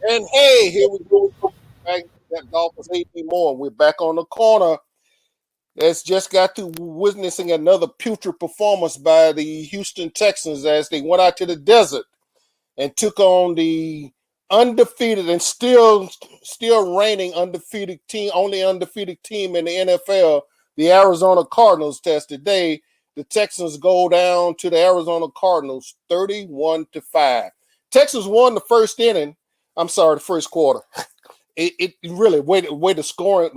And hey, here we go. Back that Dolphins AD more. We're back on the corner. That's just got to witnessing another putrid performance by the Houston Texans as they went out to the desert and took on the undefeated and still reigning undefeated team, only undefeated team in the NFL, the Arizona Cardinals. Test today, the Texans go down to the Arizona Cardinals 31-5. Texans won the first inning. I'm sorry, the first quarter. It really way the scoring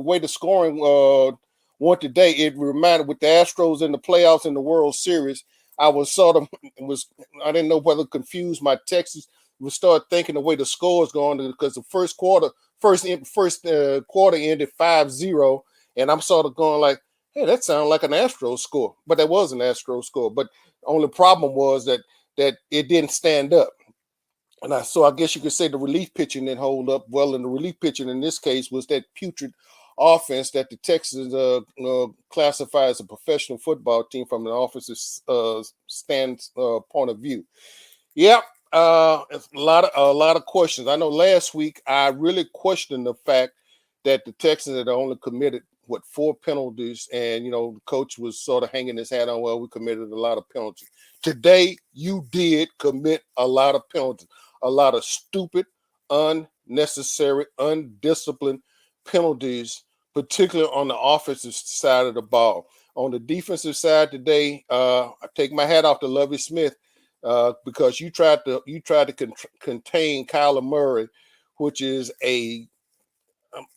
went today. It reminded with the Astros in the playoffs in the World Series. I was sort of was I didn't know whether to confuse my Texas. We start thinking the way the score is going because the first quarter ended 5-0, and I'm sort of going like, hey, that sounded like an Astros score, but that was an Astros score. But the only problem was that it didn't stand up. So I guess you could say the relief pitching didn't hold up well. And the relief pitching in this case was that putrid offense that the Texans classify as a professional football team from an offensive point of view. Yep, it's a lot of questions. I know last week I really questioned the fact that the Texans had only committed four penalties, and the coach was sort of hanging his hat on. Well, we committed a lot of penalties. Today, you did commit a lot of penalties, a lot of stupid, unnecessary, undisciplined penalties, particularly on the offensive side of the ball. On the defensive side today, I take my hat off to Lovie Smith because you tried to contain Kyler Murray, which is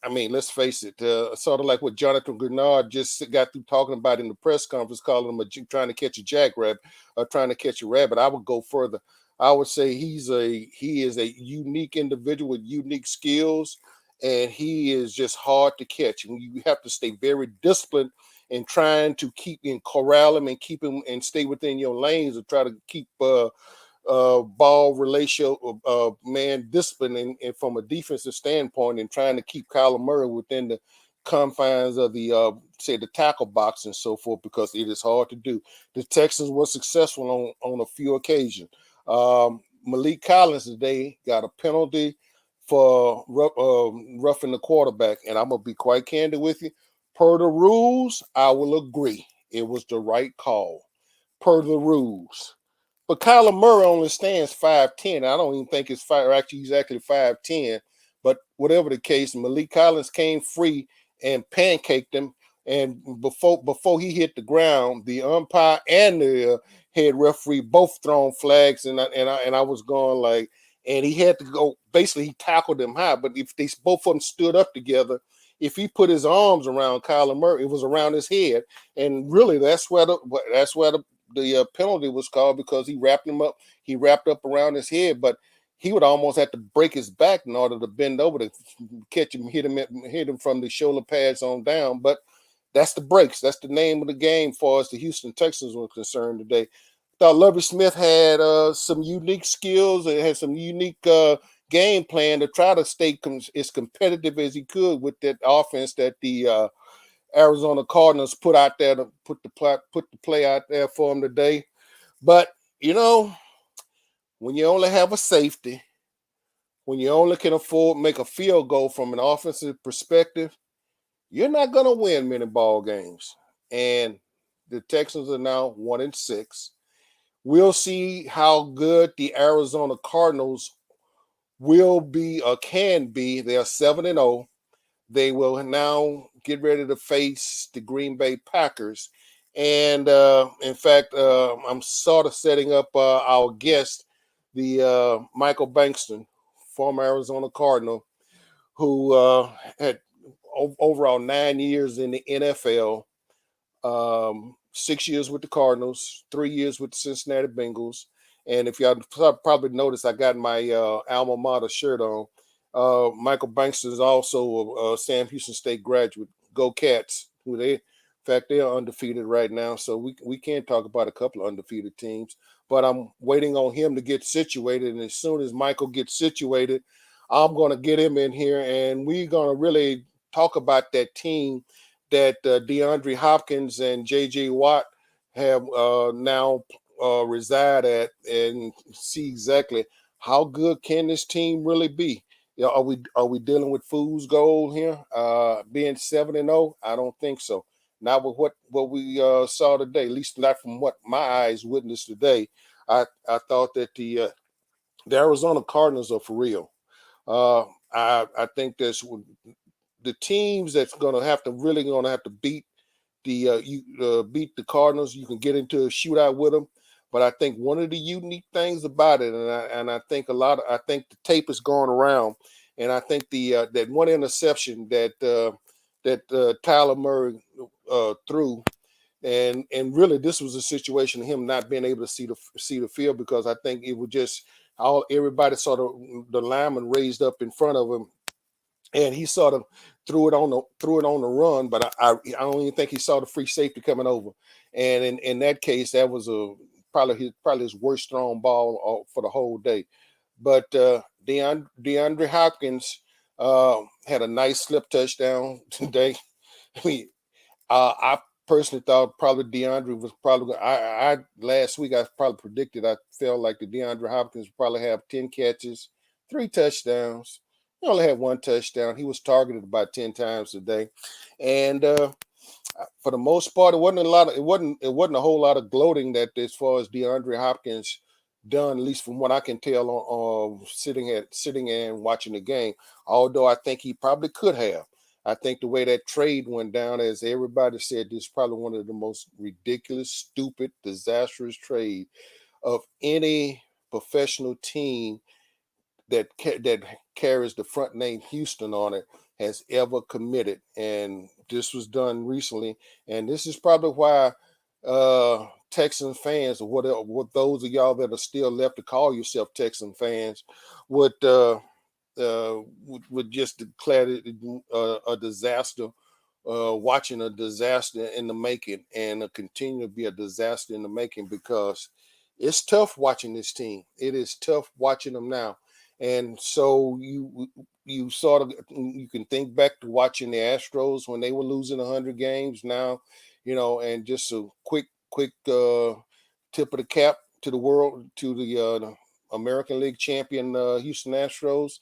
I mean, let's face it, sort of like what Jonathan Grenard just got through talking about in the press conference, calling him trying to catch a jackrabbit or trying to catch a rabbit. I would go further. I would say he is a unique individual with unique skills, and he is just hard to catch. And you have to stay very disciplined in trying to keep and corral him and keep him and stay within your lanes and try to keep ball ratio man discipline and from a defensive standpoint and trying to keep Kyler Murray within the confines of the say the tackle box and so forth because it is hard to do. The Texans were successful on a few occasions. Malik Collins today got a penalty for roughing the quarterback, and I'm gonna be quite candid with you. Per the rules, I will agree it was the right call. Per the rules. But Kyler Murray only stands 5'10". I don't even think it's five. Actually, he's actually 5'10". But whatever the case, Malik Collins came free and pancaked him. And before he hit the ground, the umpire and the head referee both thrown flags, and I was going like, and he had to go. Basically, he tackled him high. But if they both of them stood up together, if he put his arms around Kyler Murray, it was around his head, and really that's where the penalty was called because he wrapped him up. He wrapped up around his head, but he would almost have to break his back in order to bend over to catch him, hit him from the shoulder pads on down. But that's the breaks. That's the name of the game for us. The Houston Texans were concerned today. Thought Lovie Smith had some unique skills and had some unique game plan to try to stay as competitive as he could with that offense that the Arizona Cardinals put out there to put the play out there for him today. But you know, when you only have a safety, when you only can afford make a field goal from an offensive perspective, you're not going to win many ball games. And the Texans are now 1-6. We'll see how good the Arizona Cardinals will be or can be. They are 7-0. They will now get ready to face the Green Bay Packers. And in fact, I'm sort of setting up our guest, the Michael Bankston, former Arizona Cardinal, who had overall 9 years in the NFL, 6 years with the Cardinals, 3 years with the Cincinnati Bengals. And if y'all probably noticed, I got my alma mater shirt on. Michael Bankston is also a Sam Houston State graduate. Go Cats! In fact, they are undefeated right now, so we can talk about a couple of undefeated teams. But I'm waiting on him to get situated, and as soon as Michael gets situated, I'm going to get him in here, and we're going to really talk about that team that DeAndre Hopkins and J.J. Watt have now reside at, and see exactly how good can this team really be. Yeah, are we dealing with fool's gold here? Being 7-0, I don't think so. Not with what we saw today, at least not from what my eyes witnessed today. I thought that the Arizona Cardinals are for real. Uh, I think that's the teams that's going to have to beat beat the Cardinals. You can get into a shootout with them, but I think one of the unique things about it, and I think I think the tape is going around, and I think that one interception that Tyler Murray threw, and really this was a situation of him not being able to see the field, because I think it was just all everybody sort of the lineman raised up in front of him, and he sort of threw it on the run, but I don't even think he saw the free safety coming over. And in that case, that was probably his worst thrown ball for the whole day. But DeAndre Hopkins had a nice slip touchdown today. I mean, I personally thought probably DeAndre was probably. I last week I probably predicted. I felt like the DeAndre Hopkins would probably have 10 catches, 3 touchdowns. He only had 1 touchdown. He was targeted about 10 times today, and for the most part, it wasn't a lot. It wasn't a whole lot of gloating that as far as DeAndre Hopkins done, at least from what I can tell on sitting and watching the game. Although I think he probably could have. I think the way that trade went down, as everybody said, this is probably one of the most ridiculous, stupid, disastrous trade of any professional team that carries the front name Houston on it has ever committed. And this was done recently, and this is probably why Texan fans, or what those of y'all that are still left to call yourself Texan fans, would would just declare it a disaster, watching a disaster in the making, and continue to be a disaster in the making, because it's tough watching this team. It is tough watching them now, and so you sort of you can think back to watching the Astros when they were losing 100 games now, and just a quick tip of the cap to the American League champion Houston Astros.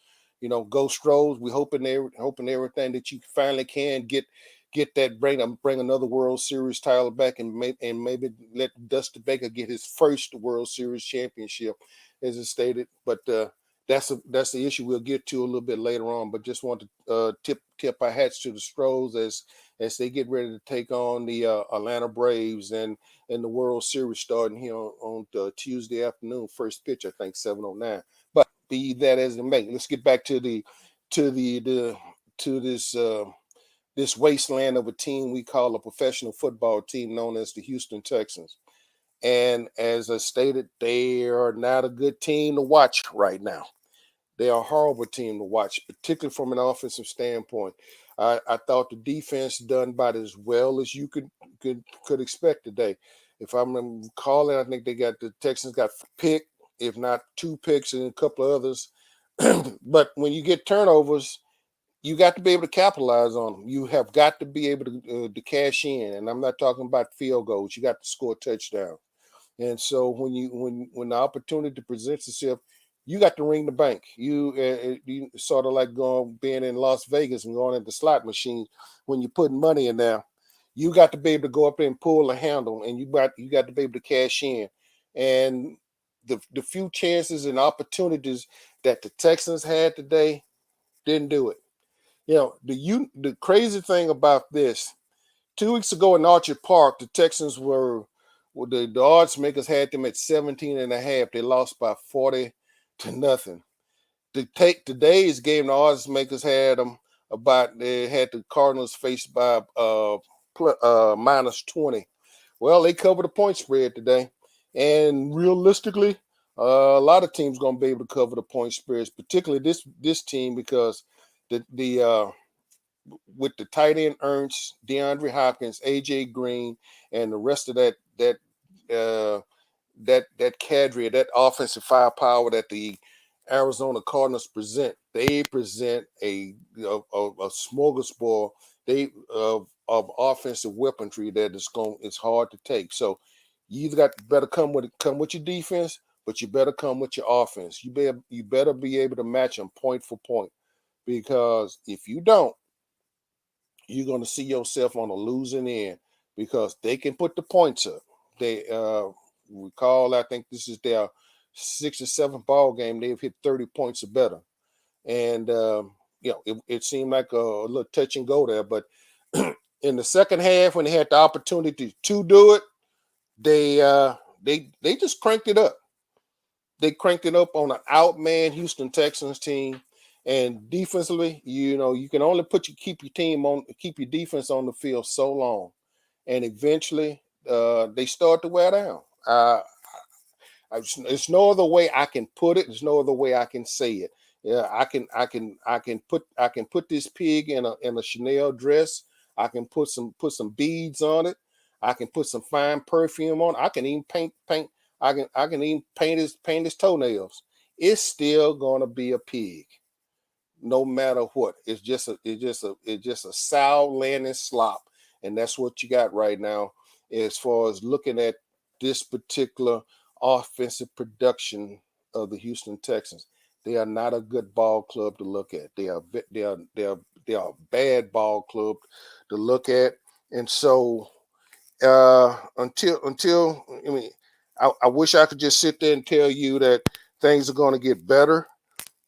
Go Stros. We hoping everything that you finally can get that bring another World Series title back, and maybe let Dusty Baker get his first World Series championship, as it stated. But that's the issue we'll get to a little bit later on. But just want to tip our hats to the Stros as they get ready to take on the Atlanta Braves, and the World Series starting here on Tuesday afternoon. First pitch, I think 7:09. But be that as it may, let's get back to this wasteland of a team we call a professional football team known as the Houston Texans. And as I stated, they are not a good team to watch right now. They are a horrible team to watch, particularly from an offensive standpoint. I thought the defense done about as well as you could expect today. If I'm recalling, I think the Texans got pick, if not 2 picks and a couple of others. But when you get turnovers, you got to be able to capitalize on them. You have got to be able to cash in, and I'm not talking about field goals. You got to score a touchdown. And so when the opportunity presents itself, you got to ring the bank. You sort of like being in Las Vegas and going into slot machines. When you're putting money in there, you got to be able to go up there and pull the handle, and you got to be able to cash in. And the few chances and opportunities that the Texans had today didn't do it. The crazy thing about this, 2 weeks ago in Orchard Park, the Texans the odds makers had them at 17 and a half. They lost by 40-0. To take today's game, the odds makers had them they had the Cardinals faced by minus 20. Well, they covered the point spread today. And realistically, a lot of teams going to be able to cover the point spreads, particularly this team, because the with the tight end Ernst, DeAndre Hopkins, AJ Green, and the rest of uh, that cadre, that offensive firepower that the Arizona Cardinals present. They present a smorgasbord of offensive weaponry that it's hard to take. So you either better come with your defense, but you better come with your offense. You better be able to match them point for point. because if you don't, you're going to see yourself on a losing end because they can put the points up. They recall, I think this is their sixth or seventh ball game. They've hit 30 points or better, and it seemed like a little touch and go there. But in the second half, when they had the opportunity to do it, they just cranked it up. They cranked it up on an outman Houston Texans team. And defensively, you can only keep your defense on the field so long, and eventually they start to wear down. There's no other way I can put it. There's no other way I can say it. Yeah, I can put this pig in a Chanel dress. I can put some beads on it. I can put some fine perfume on it. I can even paint. I can even paint his toenails. It's still gonna be a pig, no matter what. It's just a sow landing slop, and that's what you got right now as far as looking at this particular offensive production of the Houston Texans. They are not a good ball club to look at. They are a bad ball club to look at, and so until I mean, I wish I could just sit there and tell you that things are going to get better,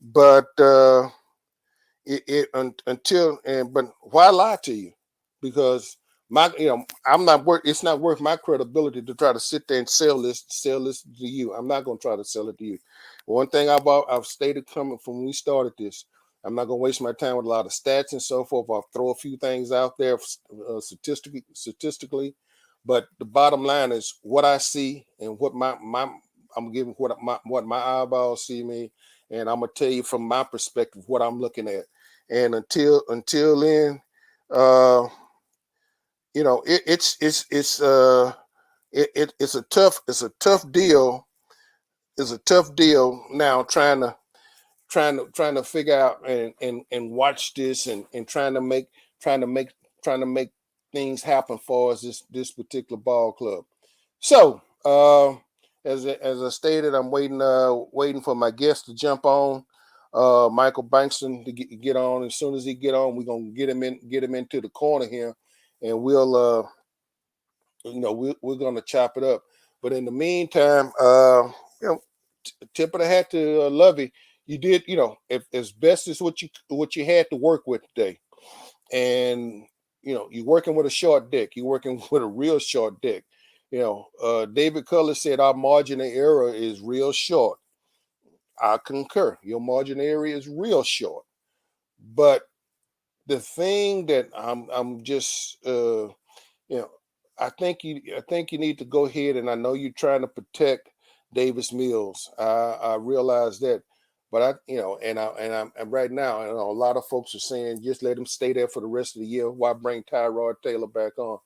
but until and but why lie to you? Because I'm not worth. It's not worth my credibility to try to sit there and sell this to you. I'm not going to try to sell it to you. One thing I've stated coming from when we started this, I'm not going to waste my time with a lot of stats and so forth. I'll throw a few things out there statistically, but the bottom line is what I see and what my I'm giving what my eyeballs see me, and I'm gonna tell you from my perspective what I'm looking at. And until then, uh, it's a tough deal. It's a tough deal now trying to figure out and watch this and trying to make trying to make things happen for us this particular ball club. So as I stated, I'm waiting for my guest to jump on. Michael Bankston to get on. As soon as he get on, we're gonna get him into the corner here, and we're gonna chop it up. But in the meantime, tip of the hat to Lovey. You did, if as best as what you had to work with today, and you're working with a short deck. You're working with a real short deck. David Cutler said our margin of error is real short. I concur. Your margin of error is real short. But the thing that I'm just you know I think you need to go ahead, and I know you're trying to protect Davis Mills. I realize that, but and right now, a lot of folks are saying just let him stay there for the rest of the year. Why bring Tyrod Taylor back on?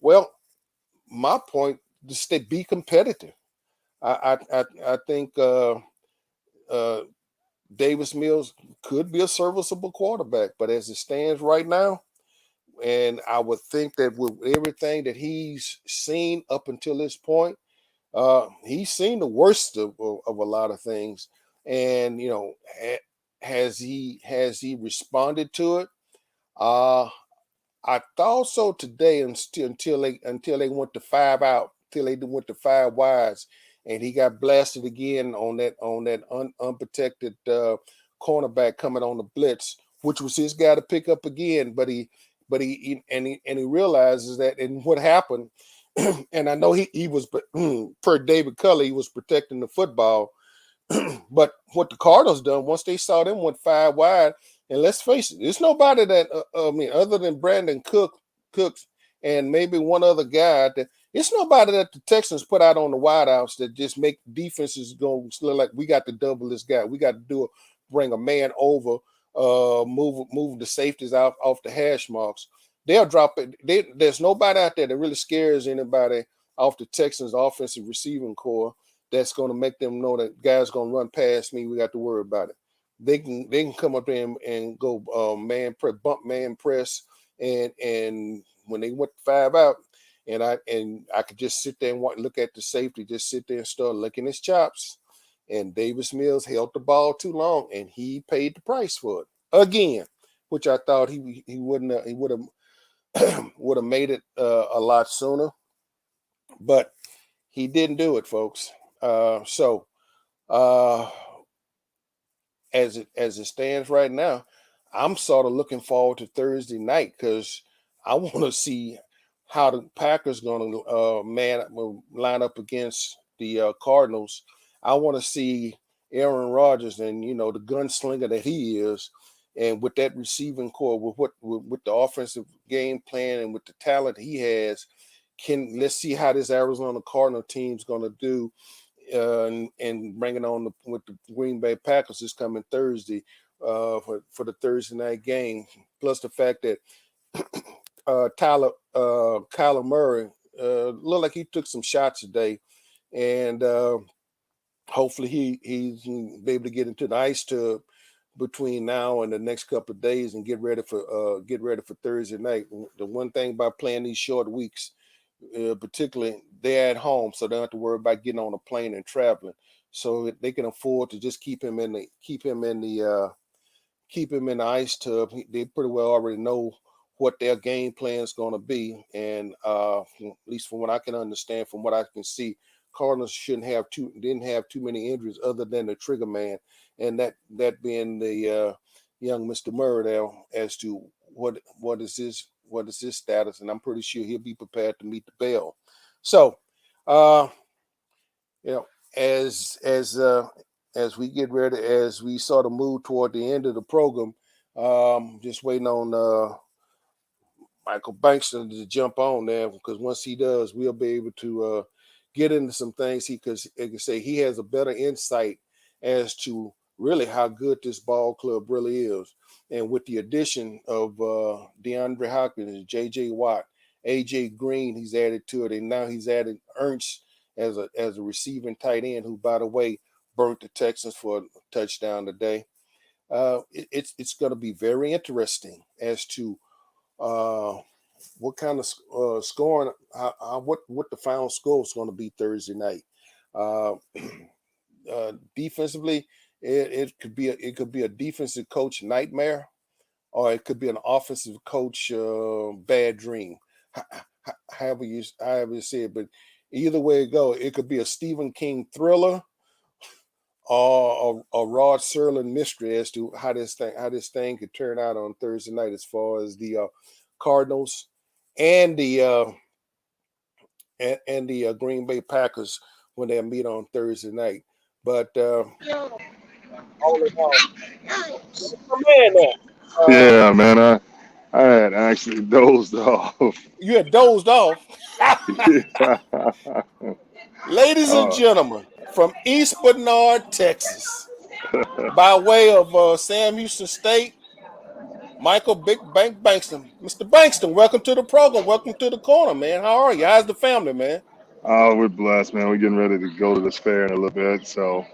Well, my point is to be competitive. I think uh, Davis Mills could be a serviceable quarterback, but as it stands right now, and I would think that with everything that he's seen up until this point, he's seen the worst of a lot of things. And has he responded to it? Uh, I thought so today, until they went to five out, till they went to five wides, and he got blasted again on that unprotected cornerback coming on the blitz, which was his guy to pick up again. But he realizes that, and what happened, and I know he was per David Culley, he was protecting the football. But what the Cardinals done once they saw them went five wide, and let's face it, there's nobody that other than Brandon Cooks and maybe one other guy, that it's nobody that the Texans put out on the wideouts that just make defenses go like we got to double this guy. We got to bring a man over, move the safeties out off the hash marks. They'll drop it. There's nobody out there that really scares anybody off the Texans offensive receiving core that's going to make them know that guys going to run past me. We got to worry about it. They can come up there and go bump man press, and when they went five out, and I could just sit there and look at the safety, just sit there and start licking his chops. And Davis Mills held the ball too long, and he paid the price for it. again, which I thought he wouldn't he would have made it a lot sooner, but he didn't do it, folks. So uh, as it stands right now, I'm sort of looking forward to Thursday night because I want to see how the Packers going to line up against the Cardinals. I want to see Aaron Rodgers and the gunslinger that he is, and with that receiving core, with the offensive game plan and with the talent he has, let's see how this Arizona Cardinal team's going to do and bringing on with the Green Bay Packers this coming Thursday for the Thursday night game. Plus the fact that Kyler Murray looked like he took some shots today, and hopefully he's be able to get into the ice tub between now and the next couple of days and get ready for Thursday night. The one thing about playing these short weeks, particularly they're at home, so they don't have to worry about getting on a plane and traveling. So they can afford to just keep him in the ice tub. They pretty well already know what their game plan is going to be, and at least from what I can understand, from what I can see, Cardinals didn't have too many injuries other than the trigger man, and that being the young Mr. Murray there as to what is his status, and I'm pretty sure he'll be prepared to meet the bell. So, uh, you know, as as uh, as we get ready, as we sort of move toward the end of the program, just waiting on Michael Bankston to jump on there because once he does, we'll be able to get into some things. Because like I say, he has a better insight as to really how good this ball club really is. And with the addition of DeAndre Hopkins, J.J. Watt, A.J. Green, he's added to it, and now he's added Ernst as a receiving tight end, who, by the way, burnt the Texans for a touchdown today. It's going to be very interesting as to uh, what kind of scoring, what the final score is going to be Thursday night. Uh, Defensively, it could be a defensive coach nightmare, or it could be an offensive coach bad dream. However you say it, but either way it go, it could be a Stephen King thriller or a Rod Serling mystery as to how this thing could turn out on Thursday night as far as the Cardinals and the Green Bay Packers when they meet on Thursday night. But all in all, I'm a man now. Yeah, man. I had actually dozed off. You had dozed off. Yeah. Ladies and uh, gentlemen, from East Bernard, Texas, by way of Sam Houston State, Michael Bankston. Mr. Bankston, welcome to the program. Welcome to the corner, man. How are you? How's the family, man? we're blessed, man. We're getting ready to go to this fair in a little bit, so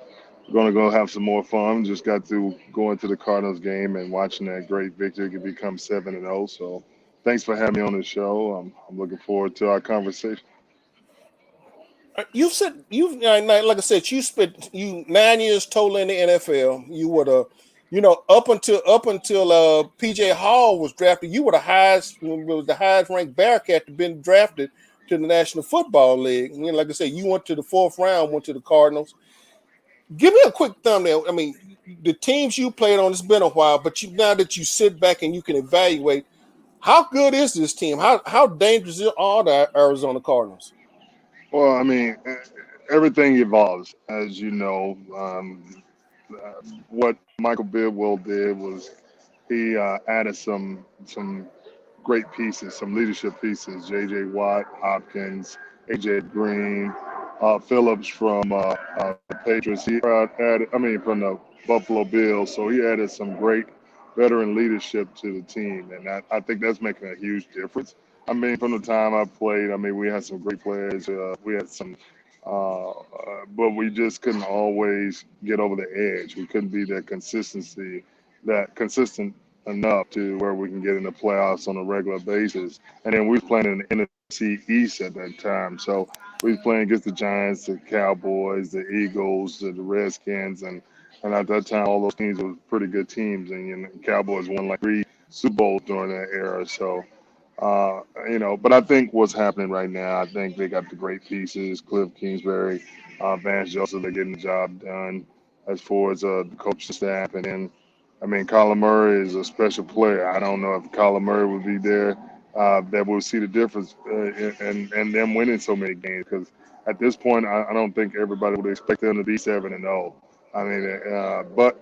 we're gonna go have some more fun. Just got to going to the Cardinals game and watching that great victory to become 7-0. So, thanks for having me on the show. I'm looking forward to our conversation. You've said like I said, you spent 9 years total in the NFL. You were up until PJ Hall was drafted. You were the highest ranked Bearcat to been drafted to the National Football League. Like I said, you went to the fourth round, went to the Cardinals. Give me a quick thumbnail. I mean, the teams you played on, it's been a while, but now that you sit back and you can evaluate, how good is this team? How dangerous are the Arizona Cardinals? Well, I mean, everything evolves, as you know. What Michael Bidwell did was he added some great pieces, some leadership pieces. J.J. Watt, Hopkins, A.J. Green, Phillips from the Patriots. He added, I mean, from the Buffalo Bills. So he added some great veteran leadership to the team, and I think that's making a huge difference. I mean, from the time I played, I mean, we had some great players. We had some, but we just couldn't always get over the edge. We couldn't be that consistent enough to where we can get in the playoffs on a regular basis. And then we was playing in the NFC East at that time. So We was playing against the Giants, the Cowboys, the Eagles, the Redskins, and at that time, all those teams were pretty good teams. And the Cowboys won like 3 Super Bowls during that era. So, but I think what's happening right now, I think they got the great pieces, Cliff Kingsbury, Vance Joseph, they're getting the job done as far as the coaching staff. And then, I mean, Kyler Murray is a special player. I don't know if Kyler Murray would be there, that we'll see the difference and them winning so many games. Because at this point, I don't think everybody would expect them to be 7-0. I mean, but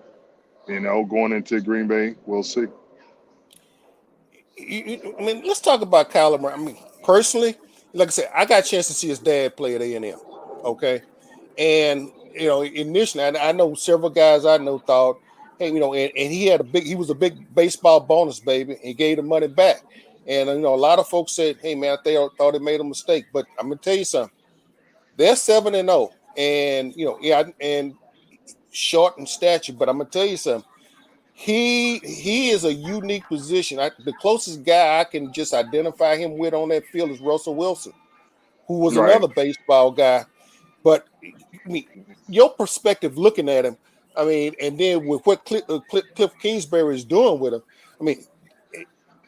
going into Green Bay, we'll see. I mean, let's talk about Kyler Murray. I mean, personally, like I said, I got a chance to see his dad play at A&M. Okay, and initially, I know several guys I know thought, hey, and he was a big baseball bonus baby, and gave the money back. And a lot of folks said, hey man, they thought it made a mistake. But I'm gonna tell you something. They're 7-0, and yeah, and short in stature. But I'm gonna tell you something. He is a unique position. The closest guy I can just identify him with on that field is Russell Wilson, who was Right. another baseball guy. But I mean, your perspective looking at him, I mean, and then with what Cliff Kingsbury is doing with him, I mean, eh,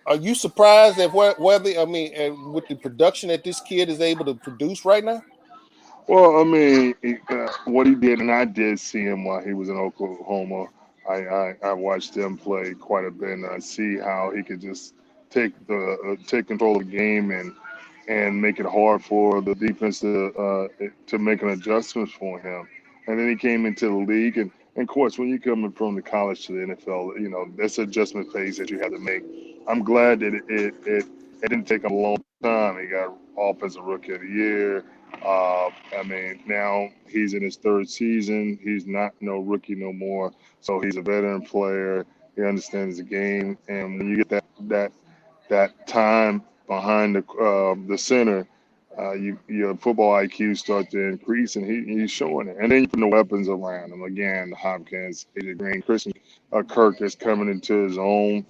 are you surprised at whether I mean, with the production that this kid is able to produce right now? Well, I mean, what he did, and I did see him while he was in Oklahoma. I watched him play quite a bit, and I see how he could just take control of the game and make it hard for the defense to make an adjustment for him. And then he came into the league, and of course, when you're coming from the college to the NFL, that's an adjustment phase that you have to make. I'm glad that it didn't take him a long time. He got offensive rookie of the year. I mean, now he's in his third season. He's not no rookie no more, so he's a veteran player. He understands the game, and when you get that time behind the center, your football IQ starts to increase, and he's showing it. And then you put the weapons around him again. Hopkins, AJ Green, Christian Kirk is coming into his own.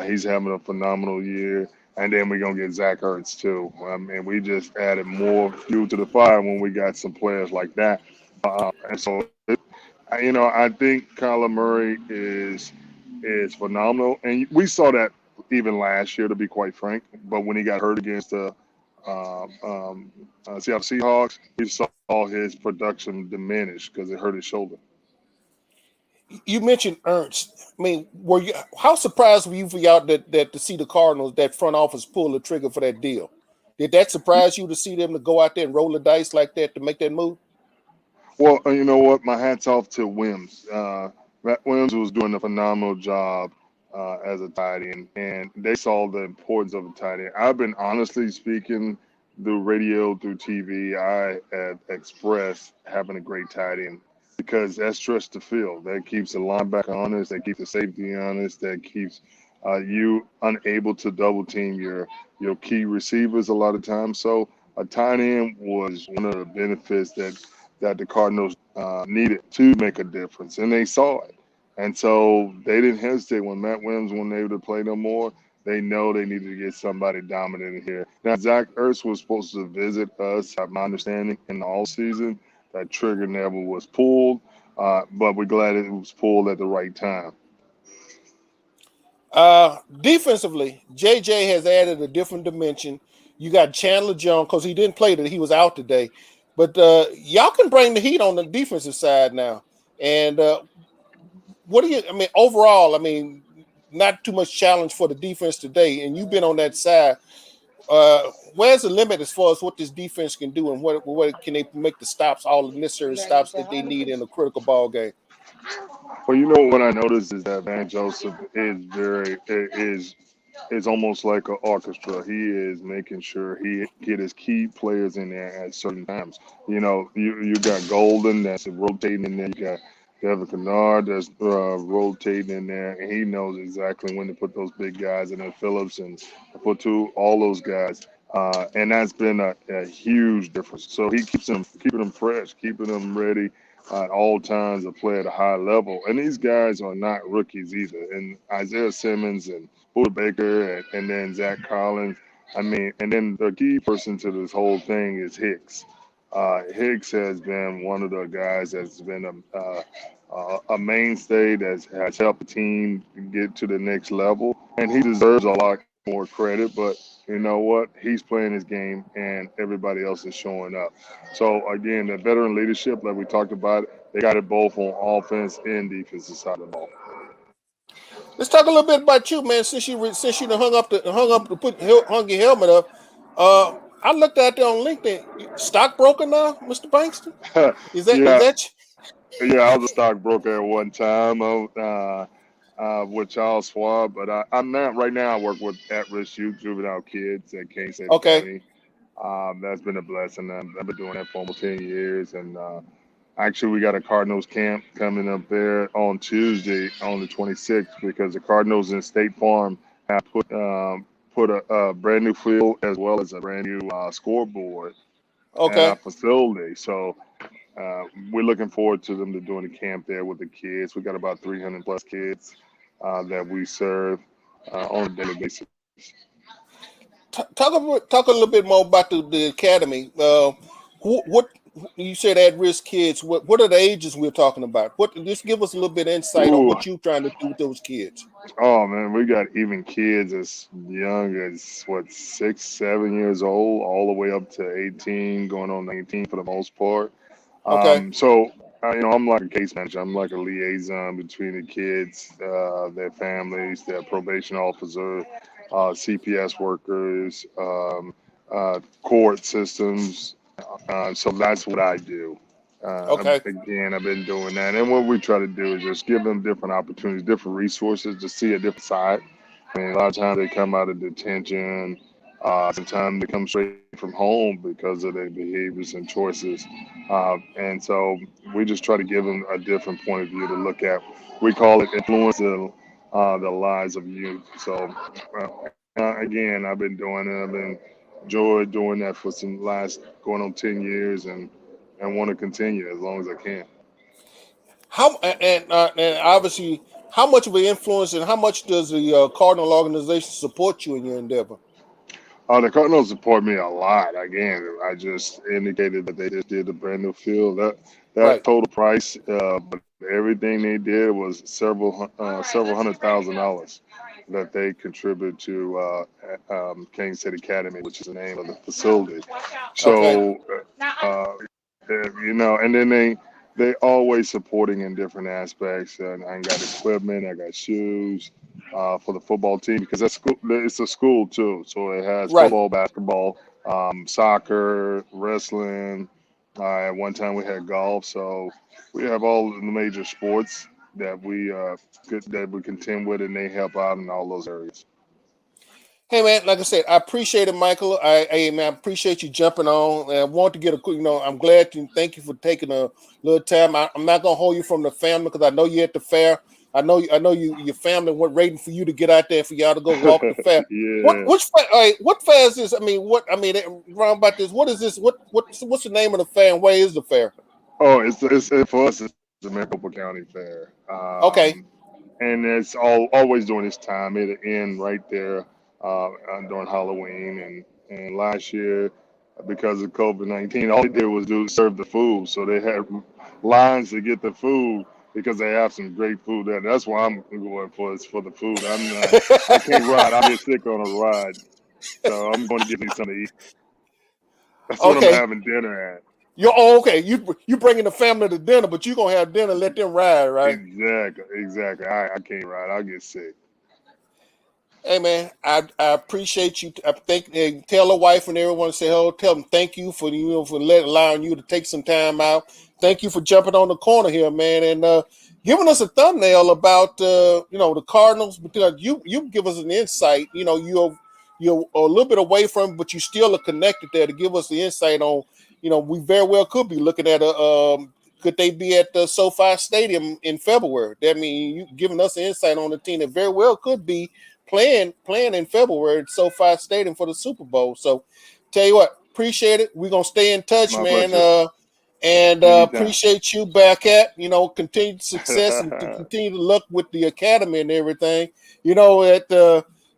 He's having a phenomenal year. And then we're gonna get Zach Ertz too. I mean, we just added more fuel to the fire when we got some players like that. And so, I think Kyler Murray is phenomenal, and we saw that even last year, to be quite frank. But when he got hurt against the um, um, Seattle Seahawks, we saw his production diminish because it hurt his shoulder. You mentioned Ernst. I mean, were you how surprised were you for y'all that to see the Cardinals that front office pull the trigger for that deal? Did that surprise you to see them to go out there and roll the dice like that to make that move? Well, you know what? My hat's off to Wims. Matt Wims was doing a phenomenal job as a tight end, and they saw the importance of a tight end. I've been honestly speaking through radio, through TV. I have expressed having a great tight end because that stretches the field. That keeps the linebacker honest. That keeps the safety honest. That keeps you unable to double team your key receivers a lot of times. So a tight end was one of the benefits that the Cardinals needed to make a difference, and they saw it. And so they didn't hesitate when Matt Williams wasn't able to play no more. They know they needed to get somebody dominant in here. Now, Zach Ertz was supposed to visit us, at my understanding, in the all season. That trigger never was pulled, but we're glad it was pulled at the right time. Defensively, JJ has added a different dimension. You got Chandler Jones because he didn't play today; he was out today. But y'all can bring the heat on the defensive side now. And what do you? I mean, overall, I mean, not too much challenge for the defense today. And you've been on that side. Where's the limit as far as what this defense can do, and what can they make the stops, all the necessary stops that they need in a critical ball game? Well, you know what I noticed is that Van Joseph is almost like an orchestra. He is making sure he get his key players in there at certain times. You got Golden that's rotating in there. You got Devin Kennard that's rotating in there, and he knows exactly when to put those big guys in there. Phillips and Fatu, all those guys. And that's been a huge difference. So he keeping them fresh, keeping them ready at all times to play at a high level. And these guys are not rookies either. And Isaiah Simmons and Buda Baker and then Zach Collins. I mean, and then the key person to this whole thing is Hicks. Hicks has been one of the guys that's been a mainstay that has helped the team get to the next level, and he deserves a lot more credit. But you know what? He's playing his game, and everybody else is showing up. So again, the veteran leadership, like we talked about, they got it both on offense and defensive side of the ball. Let's talk a little bit about you, man. Since you done hung your helmet up, uh, I looked out there on LinkedIn. Stockbroker now, Mr. Bankston. Is Yeah, that yeah. I was a stockbroker at one time with Charles Schwab, but I'm not right now. I work with at-risk youth juvenile kids at Kansas State okay? Academy. That's been a blessing. I've been doing that for almost 10 years, and actually, we got a Cardinals camp coming up there on Tuesday, on the 26th, because the Cardinals and State Farm have put a brand new field as well as a brand new scoreboard at our Okay. facility. So we're looking forward to them to doing the camp there with the kids. We got about 300 plus kids that we serve on a daily basis. Talk a little bit more about the academy. What you said at risk kids? What are the ages we're talking about? Just give us a little bit of insight on Ooh, what you're trying to do with those kids. oh man, we got even kids as young as what 6, 7 years old, all the way up to 18, going on 19 for the most part. Okay. I'm like a case manager. I'm like a liaison between the kids, their families, their probation officer, CPS workers, court systems. So that's what I do. Okay. Again, I've been doing that. And what we try to do is just give them different opportunities, different resources to see a different side. I mean, a lot of times they come out of detention. Sometimes they come straight from home because of their behaviors and choices. And so we just try to give them a different point of view to look at. We call it influencing the lives of youth. So, again, I've been doing it. I've been enjoyed doing that for some last going on 10 years and want to continue as long as I can. And obviously, how much of an influence and how much does the Cardinal organization support you in your endeavor? The Cardinals support me a lot. Again, I just indicated that they just did a brand new field. That Right. total price, but everything they did was several $100,000 that they contribute to Kansas City Academy, which is the name of the facility. Okay. So, and then they always supporting in different aspects. And I got equipment, I got shoes for the football team because that's school. It's a school too, so it has Right. football, basketball, soccer, wrestling. At one time we had golf, so we have all the major sports that we contend with, and they help out in all those areas. Hey man, like I said, I appreciate it, Michael. I appreciate you jumping on. And I want to get a quick, I'm glad to thank you for taking a little time. I'm not gonna hold you from the family because I know you're at the fair. I know your family went waiting for you to get out there for y'all to go walk the fair. Yeah. All right, what fair is this? Round about this. What is this? What's the name of the fair and where is the fair? Oh, for us. It's the Maricopa County Fair. Okay, And it's always during this time. It'll end right there during Halloween. And last year, because of COVID-19, all they did was serve the food. So they had lines to get the food because they have some great food there. That's why I'm going for is for the food. I can't ride. I'll get sick on a ride. So I'm going to get me something to eat. That's what I'm okay. having dinner at. Okay. You bringing the family to dinner, but you gonna have dinner. And let them ride, right? Exactly. I can't ride. I'll get sick. Hey man, I appreciate you. I think tell the wife and everyone say hello. Tell them thank you for allowing you to take some time out. Thank you for jumping on the corner here, man, and giving us a thumbnail about the Cardinals because you give us an insight. You're a little bit away from, it, but you still are connected there to give us the insight on. We very well could be looking at could they be at the SoFi Stadium in February? That means you giving us an insight on the team that very well could be playing in February at SoFi Stadium for the Super Bowl. So, tell you what, appreciate it. We're gonna stay in touch, My man. pleasure. And Anytime. appreciate you back at continued success and to continue to look with the academy and everything. At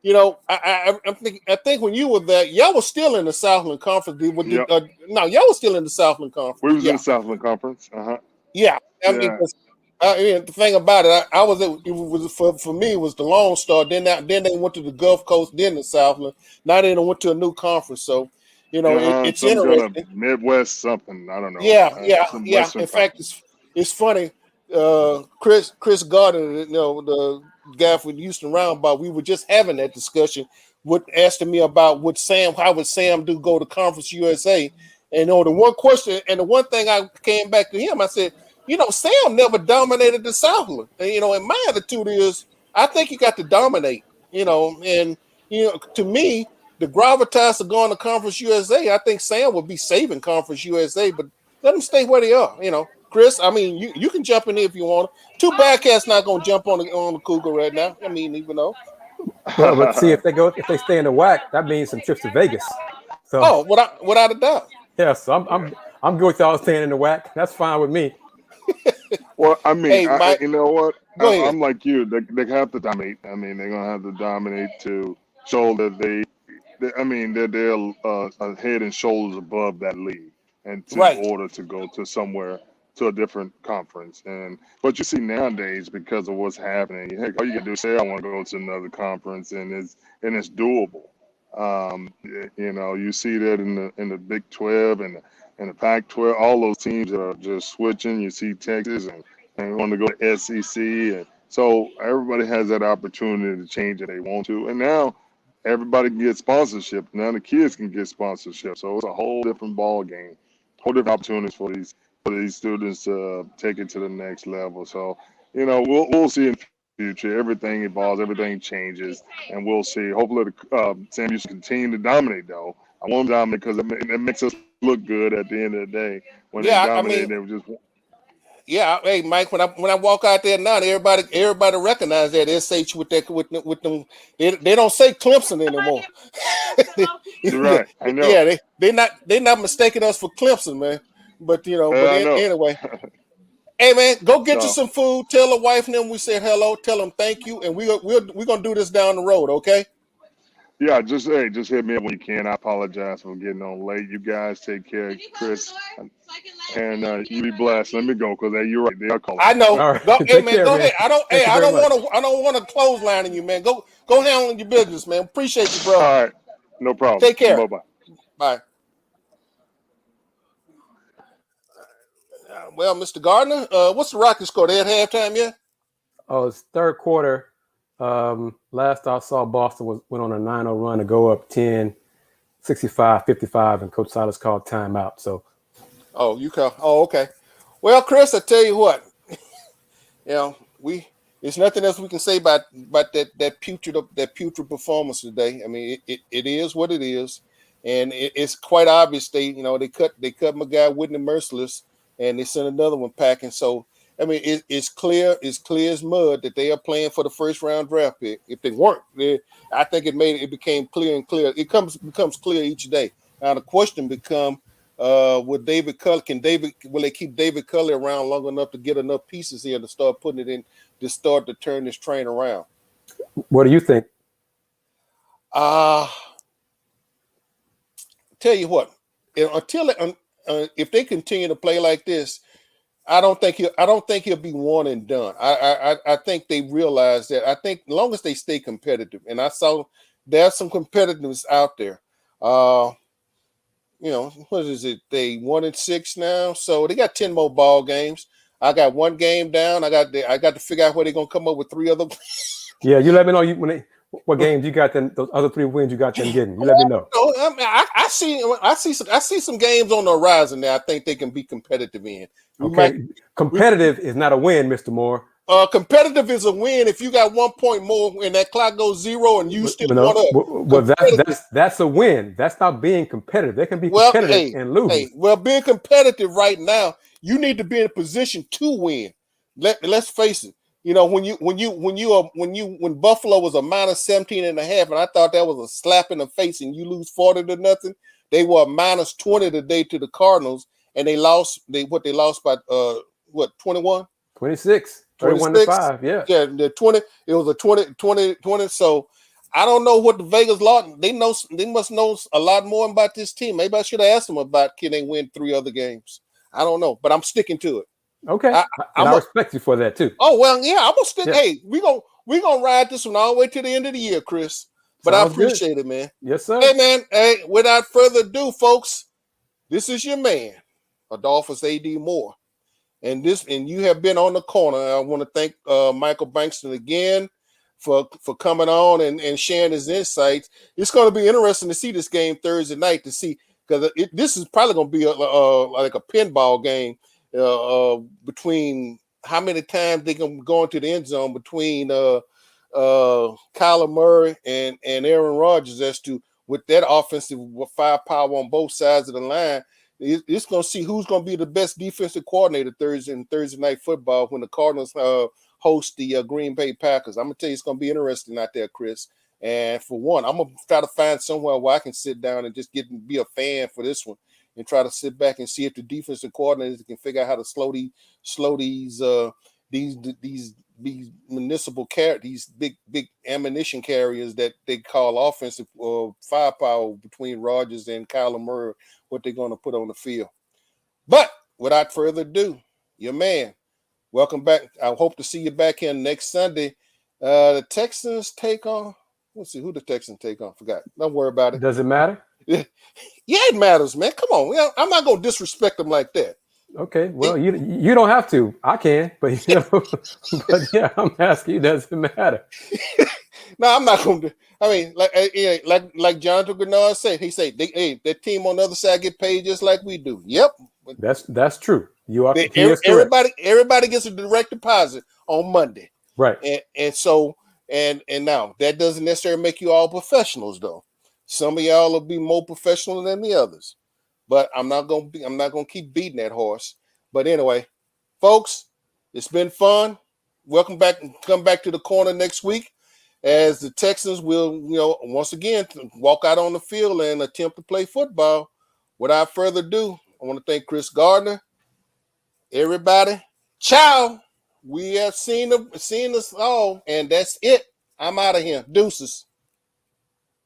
I think when you were there, y'all was still in the Southland Conference. Yep. No, y'all was still in the Southland We Conference. was in the Southland Conference. Yeah. I mean, Yeah. the thing about it, I was it was for me it was the Lone Star. Then they went to the Gulf Coast, then the Southland. Now they went to a new conference. So, it's Some kind of interesting. Midwest something. I don't know. Some Yeah. Western In fact, Conference. it's funny. Chris Gardner, the guy for the Houston Roundabout, we were just having that discussion. Asking me about how would Sam do go to Conference USA? And the one question and the one thing I came back to him, I said, Sam never dominated the Southland. And my attitude is, I think you got to dominate. And to me, the gravitas of going to Conference USA, I think Sam would be saving Conference USA, but let them stay where they are. Chris, I mean, you can jump in there if you want. Two bad cats not gonna jump on the Cougar right now. I mean, even though. Well, but see, if they stay in the WAC, that means some trips to Vegas. So Oh, without a doubt. yeah, so I'm good with y'all staying in the WAC. That's fine with me. Well, I mean, Hey, Mike, you know what? go ahead. I'm like you. They have to dominate. I mean, they're gonna have to dominate to show that I mean, they're head and shoulders above that league, and in Right. order to go to somewhere to a different conference. And what you see nowadays, because of what's happening, heck, all you can do is say, I want to go to another conference, and it's doable. You see that in the Big 12 and the Pac-12. All those teams are just switching. You see Texas and want to go to SEC, and so everybody has that opportunity to change if they want to. And now everybody can get sponsorship. Now the kids can get sponsorship. So it's a whole different ball game, whole different opportunities for these students to take it to the next level. So we'll see in the future. Everything evolves, everything changes, and we'll see. Hopefully, Sam Houston continue to dominate. Though I want them to dominate because it makes us look good at the end of the day. When they Yeah, I dominate, mean, they were just hey, Mike, when I walk out there now, everybody recognize that SH with them. They don't say Clemson anymore. right. I know. Yeah, they're not mistaking us for Clemson, man. But I know. anyway. Hey man, go get you So some food. Tell the wife and them we said hello. Tell them thank you, and we're gonna do this down the road, okay? yeah, just hit me up when you can. I apologize for getting on late. You guys take care, Chris, and you be blessed. Let me go because you're right. They are calling I me. know. All right, Go, hey take man, care, go man. ahead. I don't. Hey, Thank you very much. I don't want to clothesline on you, man. Go handle your business, man. Appreciate you, bro. All right, no problem. Take care. Bye bye. Bye. Well, Mr. Gardner, what's the Rockets score? They at halftime yet? Oh, it's third quarter. Last I saw, Boston went on a 9-0 run to go up 10, 65-55, and Coach Silas called timeout. So, okay. Well, Chris, I tell you what, there's nothing else we can say about that putrid performance today. I mean, it is what it is, and it's quite obvious they cut my guy Whitney Merciless, and they sent another one packing. So I mean, it's clear as mud that they are playing for the first round draft pick. If they weren't, I think it became clear and clear. It becomes clear each day. Now the question becomes, will they keep David Culley around long enough to get enough pieces here to start putting it in, to start to turn this train around? what do you think? Tell you what, if they continue to play like this, I don't think he'll be one and done. I think they realize that. I think as long as they stay competitive, and I saw there's some competitiveness out there. What is it? They 1-6 now, so they got 10 more ball games. I got one game down. I got to figure out where they're gonna come up with 3 other. Yeah, you let me know what games you got them. Those other 3 wins you got them getting. You let me know. I see some games on the horizon there. I think they can be competitive in. Competitive is not a win, Mr. Moore. Competitive is a win if you got 1 point more and that clock goes 0 and you still want up. Well, that's a win. That's not being competitive. They can be competitive and lose. Being competitive right now, you need to be in a position to win. Let's face it. When Buffalo was a minus 17.5, and I thought that was a slap in the face, and you lose 40-0, they were a minus 20 today to the Cardinals, and they lost. They lost by 21? 26, 31-5. Yeah. Yeah, the 20. It was a 20. So I don't know what the Vegas law. They must know a lot more about this team. Maybe I should have asked them about can they win 3 other games. I don't know, but I'm sticking to it. Okay, and I respect you for that too. Oh well, yeah, I'm gonna stick. Yeah. Hey, we gonna ride this one all the way to the end of the year, Chris. But Sounds I appreciate good. it, man. Yes, sir. Hey, man. Hey, without further ado, folks, this is your man, Adolphus AD Moore, and you have been on the corner. I want to thank Michael Bankston again for coming on and sharing his insights. It's going to be interesting to see this game Thursday night to see because this is probably going to be like a pinball game between how many times they can go into the end zone between Kyler Murray and Aaron Rodgers as to with that offensive firepower on both sides of the line. It's going to see who's going to be the best defensive coordinator Thursday night football when the Cardinals host the Green Bay Packers. I'm going to tell you it's going to be interesting out there, Chris. And for one, I'm going to try to find somewhere where I can sit down and just be a fan for this one and try to sit back and see if the defensive coordinators can figure out how to slow these municipal these big ammunition carriers that they call offensive firepower between Rodgers and Kyler Murray, what they're going to put on the field. But without further ado, your man, welcome back. I hope to see you back here next Sunday. The Texans take on, let's see who the Texans take on. Forgot. Don't worry about it. Does it matter? Yeah, it matters, man. Come on. I'm not going to disrespect them like that. Okay, well, you don't have to. I can, but but yeah, I'm asking you, does it matter? No, I'm not going to. I mean, like Jonathan Grenard said, he said, that team on the other side get paid just like we do. Yep, that's true. You are. Everybody gets a direct deposit on Monday, right? And so now that doesn't necessarily make you all professionals, though. Some of y'all will be more professional than the others. But I'm not gonna keep beating that horse. But anyway, folks, it's been fun. Welcome back and come back to the corner next week as the Texans will, once again walk out on the field and attempt to play football. Without further ado, I want to thank Chris Gardner. Everybody, ciao. We have seen us all, and that's it. I'm out of here. Deuces.